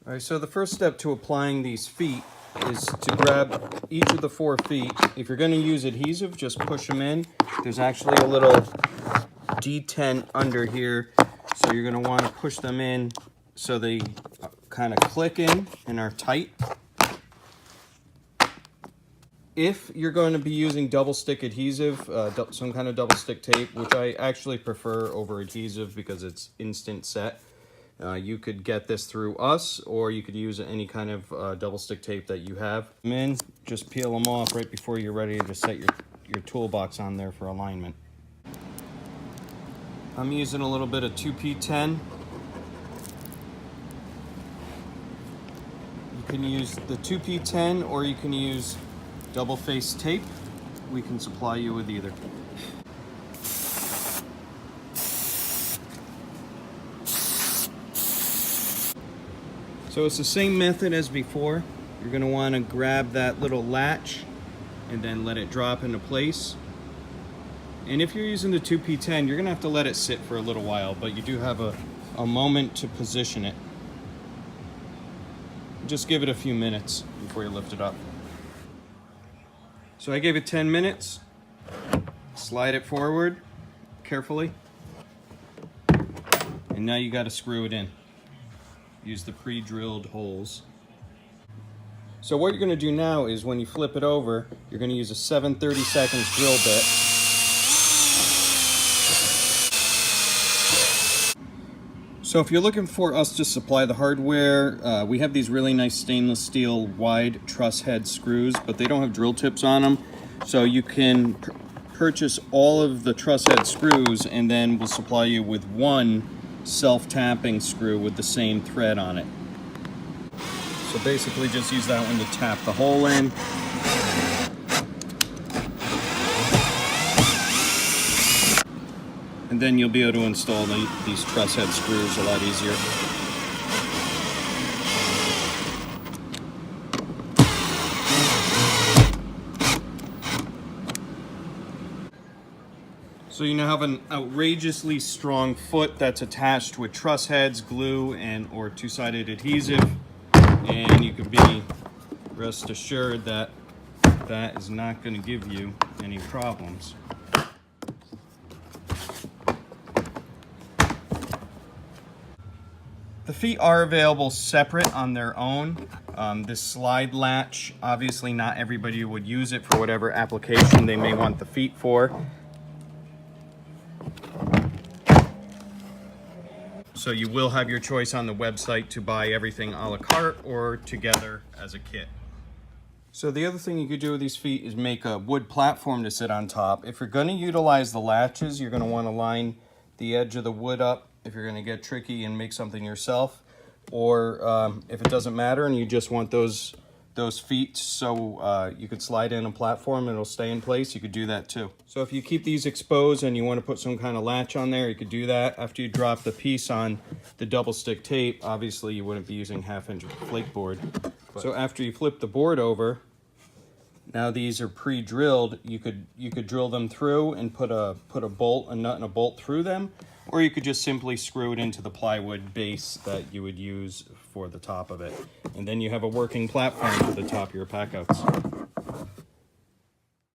All right, so the first step to applying these feet is to grab each of the 4 feet. If you're going to use adhesive, just push them in. There's actually a little detent under here, so you're going to want to push them in so they kind of click in and are tight. If you're going to be using double stick adhesive, some kind of double stick tape, which I actually prefer over adhesive because it's instant set, you could get this through us, or you could use any kind of double stick tape that you have. Just peel them off right before you're ready to set your toolbox on there for alignment. I'm using a little bit of 2P10. You can use the 2P10 or you can use double face tape. We can supply you with either. So it's the same method as before. You're going to want to grab that little latch and then let it drop into place. And if you're using the 2P10, you're going to have to let it sit for a little while, but you do have a moment to position it. Just give it a few minutes before you lift it up. So I gave it 10 minutes. Slide it forward carefully. And now you got to screw it in. Use the pre-drilled holes. So what you're going to do now is when you flip it over, you're going to use a 7/32 drill bit. So if you're looking for us to supply the hardware, we have these really nice stainless steel wide truss head screws, but they don't have drill tips on them. So you can purchase all of the truss head screws, and then we'll supply you with one self-tapping screw with the same thread on it. So basically just use that one to tap the hole in. And then you'll be able to install these truss head screws a lot easier. So you now have an outrageously strong foot that's attached with truss heads, glue, or 2-sided adhesive, and you can be rest assured that that is not going to give you any problems. The feet are available separate on their own. This slide latch, obviously not everybody would use it for whatever application they may want the feet for. So you will have your choice on the website to buy everything a la carte or together as a kit. So the other thing you could do with these feet is make a wood platform to sit on top. If you're going to utilize the latches, you're going to want to line the edge of the wood up if you're going to get tricky and make something yourself. Or if it doesn't matter and you just want those feet so you could slide in a platform and it'll stay in place, you could do that too. So if you keep these exposed and you want to put some kind of latch on there, you could do that. After you drop the piece on the double stick tape, obviously you wouldn't be using 1/2-inch flake board. So after you flip the board over, now these are pre-drilled. You could drill them through and put a nut and a bolt through them, or you could just simply screw it into the plywood base that you would use for the top of it. And then you have a working platform for the top of your packouts.